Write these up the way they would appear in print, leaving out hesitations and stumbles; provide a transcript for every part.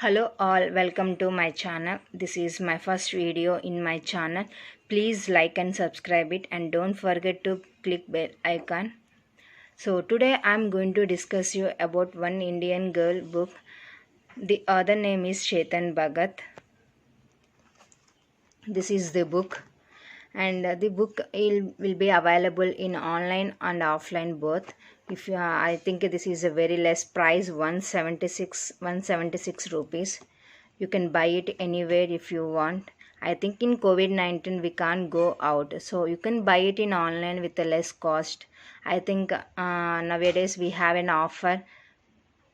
Hello all, welcome to my channel. This is my first video in my channel. Please like and subscribe it and don't forget to click bell icon. So today I'm going to discuss you about one Indian girl book. The other name is Chetan Bhagat. This is the book, and the book will be available in online and offline both. If you, I think this is a very less price, 176 rupees. You can buy it anywhere if you want. I think in COVID-19 we can't go out, so you can buy it in online with a less cost. I think nowadays we have an offer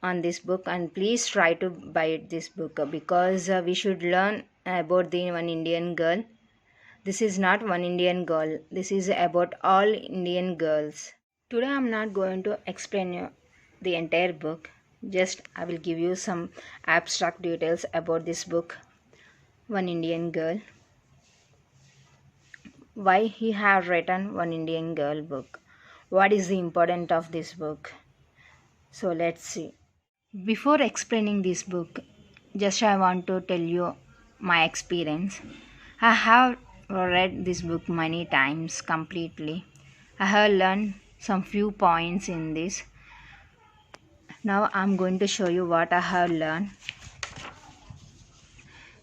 on this book, and please try to buy this book because we should learn about the one Indian girl. This is not one Indian girl. This is about all Indian girls. Today I'm not going to explain you the entire book. Just I will give you some abstract details about this book. One Indian girl. Why he have written One Indian Girl book? What is the importance of this book? So let's see. Before explaining this book, just I want to tell you my experience. I have read this book many times completely. I have learned some few points in this. Now I'm going to show you what I have learned.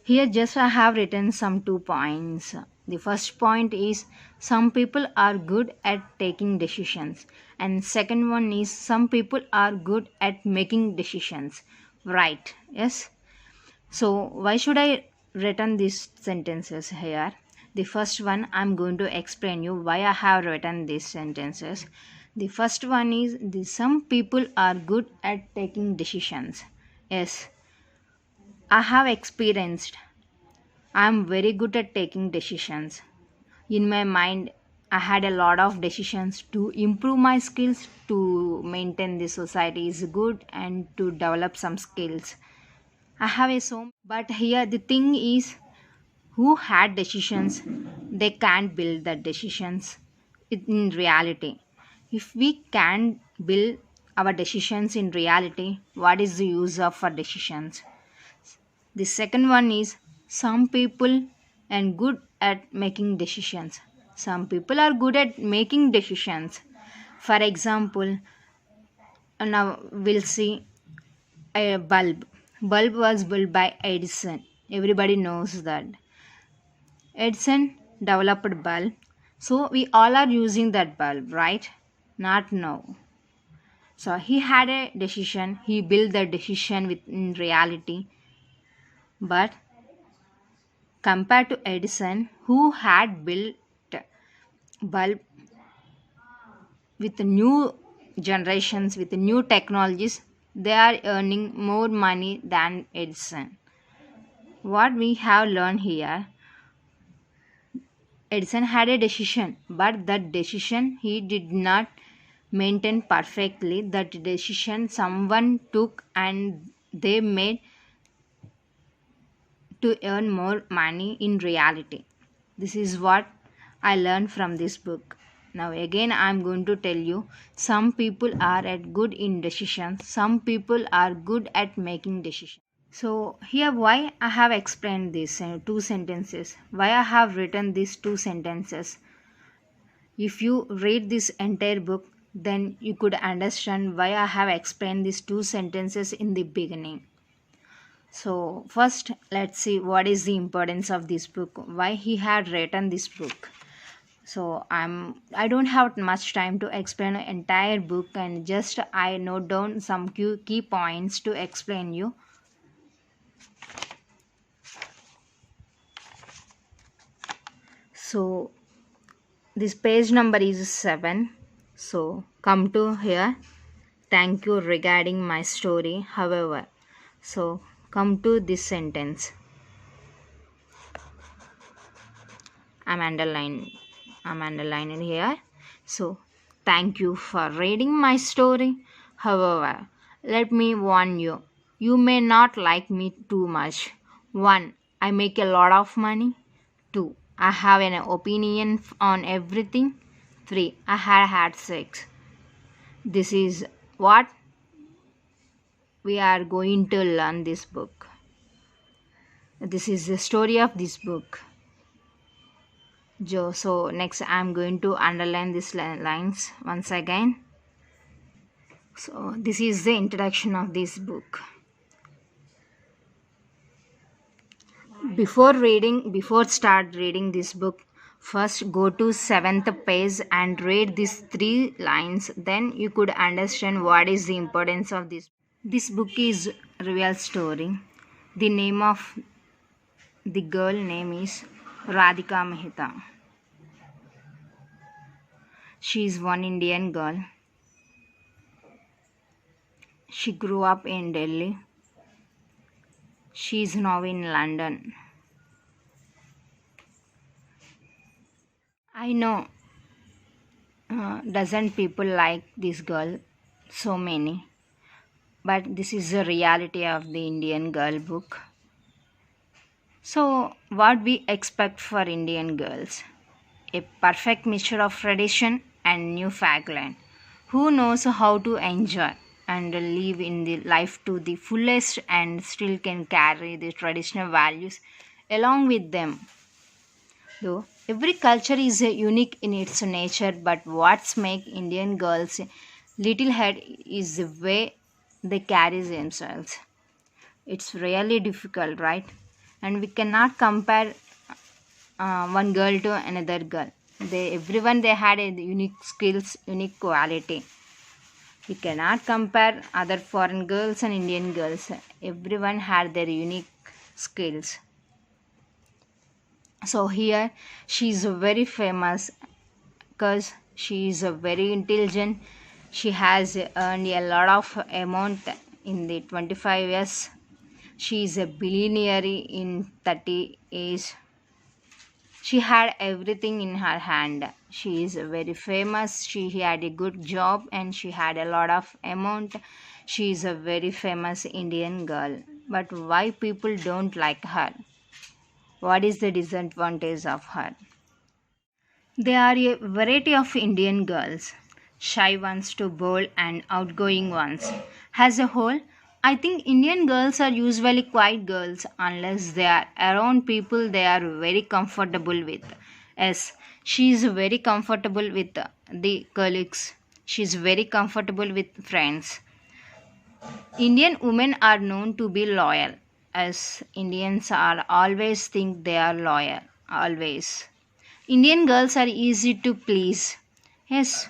Here just I have written some 2 points. The first point is some people are good at taking decisions, and second one is some people are good at making decisions. Right? Yes. So why should I written these sentences here? The first one I'm going to explain you why I have written these sentences. The first one is some people are good at taking decisions. Yes, I have experienced. I am very good at taking decisions. In my mind, I had a lot of decisions to improve my skills, to maintain the society is good, and to develop some skills. I have a so, but here the thing is, who had decisions, they can't build the decisions in reality. If we can't build our decisions in reality, what is the use of our decisions? The second one is some people and good at making decisions. Some people are good at making decisions. For example, now we'll see a bulb. Bulb was built by Edison. Everybody knows that. Edison developed bulb. So we all are using that bulb, right? Not now. So he had a decision. He built the decision within reality. But compared to Edison, who had built bulb with new generations, with new technologies, they are earning more money than Edison. What we have learned here, Edison had a decision, but that decision he did not maintain perfectly. That decision someone took and they made to earn more money in reality. This is what I learned from this book. Now again I am going to tell you some people are at good in decisions, some people are good at making decisions. So here why I have explained these two sentences, why I have written these two sentences. If you read this entire book, then you could understand why I have explained these two sentences in the beginning. So first let's see what is the importance of this book, why he had written this book. So I don't have much time to explain the entire book, and just I note down some key points to explain you. So this page number is 7. So come to here. Thank you regarding my story. However, so come to this sentence. I'm underlining here. So thank you for reading my story. However, let me warn you. You may not like me too much. 1. I make a lot of money. 2. I have an opinion on everything. 3. I had sex. This is what we are going to learn this book. This is the story of this book. Joe. So next I'm going to underline these lines once again. So this is the introduction of this book. Before start reading this book, first go to seventh page and read these three lines. Then you could understand what is the importance of this. This book is real story. The name of the girl name is Radhika Mehta. She is one Indian girl. She grew up in Delhi. She is now in London. I know doesn't people like this girl so many, but this is the reality of the Indian girl book. So what we expect for Indian girls? A perfect mixture of tradition and new Newfoundland, who knows how to enjoy and live in the life to the fullest and still can carry the traditional values along with them. Though every culture is unique in its nature, but what's make Indian girls little head is the way they carry themselves. It's really difficult, right? And we cannot compare one girl to another girl. Everyone they had a unique skills, unique quality. We cannot compare other foreign girls and Indian girls. Everyone had their unique skills. So here she is very famous because she is a very intelligent. She has earned a lot of amount in the 25 years. She is a billionaire in 30 age. She had everything in her hand. She is very famous. She had a good job and she had a lot of amount. She is a very famous Indian girl. But why people don't like her? What is the disadvantage of her? There are a variety of Indian girls, shy ones to bold and outgoing ones. As a whole, I think Indian girls are usually quiet girls unless they are around people they are very comfortable with. Yes, she is very comfortable with the colleagues. She is very comfortable with friends. Indian women are known to be loyal, as Indians are always think they are loyal, always. Indian girls are easy to please. Yes,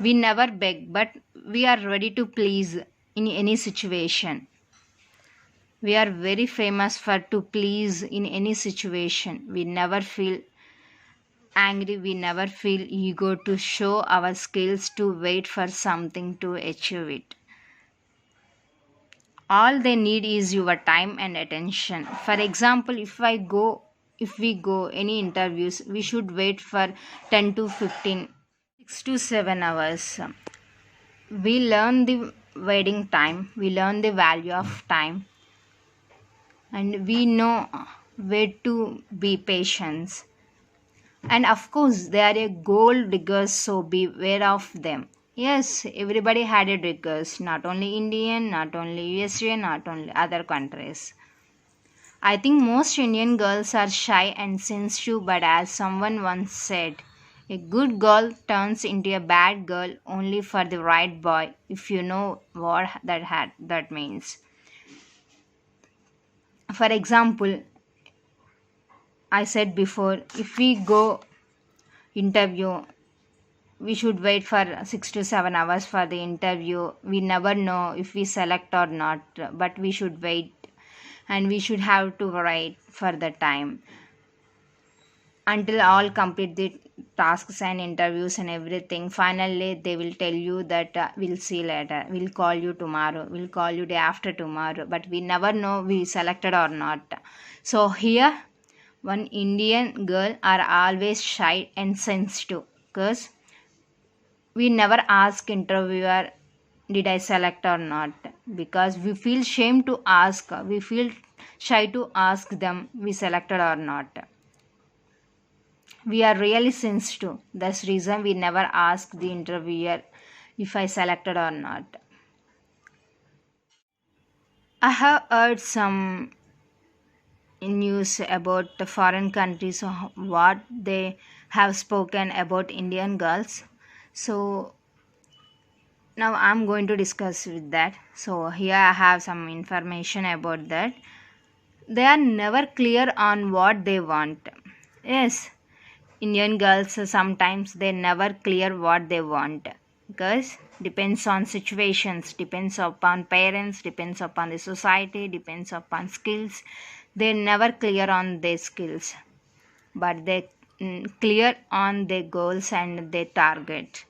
we never beg, but we are ready to please in any situation. We are very famous for to please in any situation. We never feel angry, we never feel ego to show our skills to wait for something to achieve it. All they need is your time and attention. For example, if we go any interviews, we should wait for 10 to 15, 6 to 7 hours. We learn the waiting time, we learn the value of time, and we know where to be patient. And of course, they are a gold diggers, so beware of them. Yes, everybody had a diggers, not only Indian, not only USA, not only other countries. I think most Indian girls are shy and sensitive, but as someone once said, a good girl turns into a bad girl only for the right boy, if you know what that means. For example, I said before, if we go interview, we should wait for 6 to 7 hours for the interview. We never know if we select or not, but we should wait and we should have to wait for the time until all complete the tasks and interviews and everything. Finally they will tell you that we'll see later, we'll call you tomorrow, we'll call you day after tomorrow, but we never know we selected or not. So here one Indian girl are always shy and sensitive because we never ask interviewer did I select or not, because we feel shame to ask, we feel shy to ask them we selected or not. We are really sensitive, that's reason we never ask the interviewer if I selected or not. I have heard some news about the foreign countries, what they have spoken about Indian girls. So now I'm going to discuss with that. So here I have some information about that. They are never clear on what they want. Yes, Indian girls sometimes they never clear what they want, because depends on situations, depends upon parents, depends upon the society, depends upon skills. They never clear on their skills, but they clear on their goals and their target.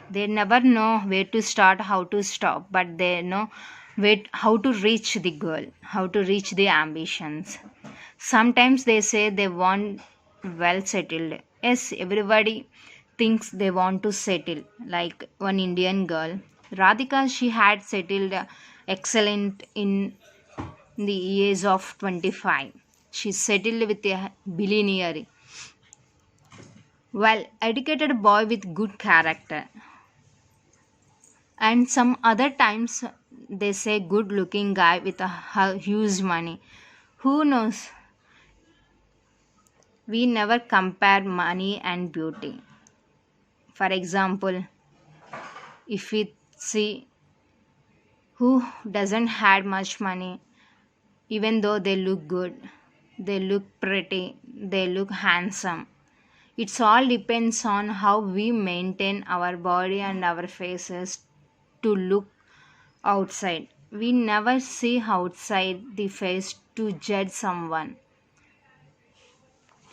They never know where to start, how to stop, but they know how to reach the goal, how to reach the ambitions. Sometimes they say they want well settled. Yes, everybody thinks they want to settle. Like one Indian girl, Radhika, she had settled excellent in the age of 25. She settled with a billionaire, well educated boy with good character. And some other times they say good looking guy with a huge money. Who knows? We never compare money and beauty. For example, if we see who doesn't had much money, even though they look good, they look pretty, they look handsome, it's all depends on how we maintain our body and our faces to look outside. We never see outside the face to judge someone.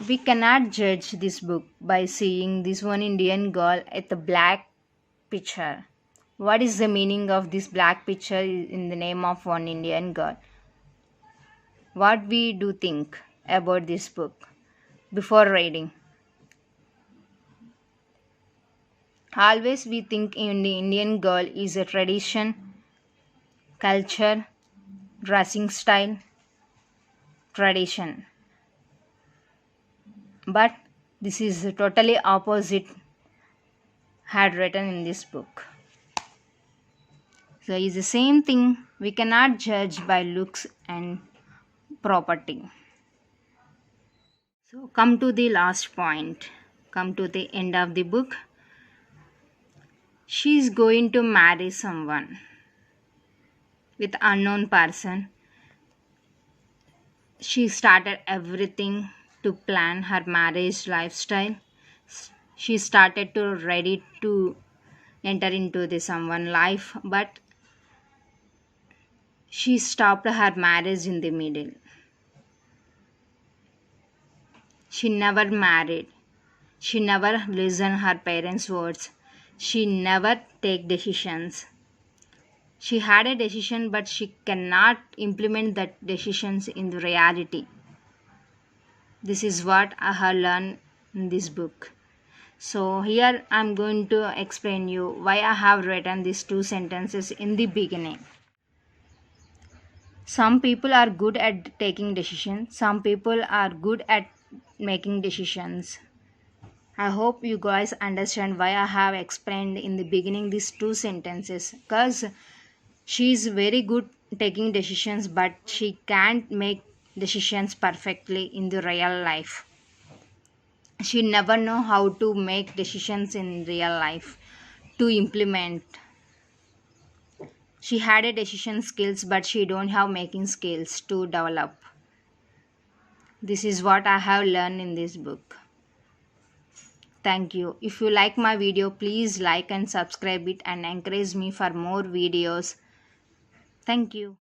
We cannot judge this book by seeing this one Indian girl at the black picture. What is the meaning of this black picture in the name of one Indian girl? What we do think about this book before reading? Always we think in the Indian girl is a tradition, culture, dressing style, tradition. But this is totally opposite had written in this book. So it's the same thing. We cannot judge by looks and property. So come to the last point. Come to the end of the book. She is going to marry someone with unknown person. She started everything to plan her marriage lifestyle. She started to ready to enter into the someone life, but she stopped her marriage in the middle. She never married. She never listened her parents' words. She never take decisions. She had a decision, but she cannot implement that decisions in the reality. This is what I have learned in this book. So here I am going to explain you why I have written these two sentences in the beginning. Some people are good at taking decisions. Some people are good at making decisions. I hope you guys understand why I have explained in the beginning these two sentences, because she is very good taking decisions, but she can't make decisions perfectly in the real life. She never know how to make decisions in real life to implement. She had a decision skills, but she don't have making skills to develop. This is what I have learned in this book. Thank you. If you like my video, please like and subscribe it and encourage me for more videos. Thank you.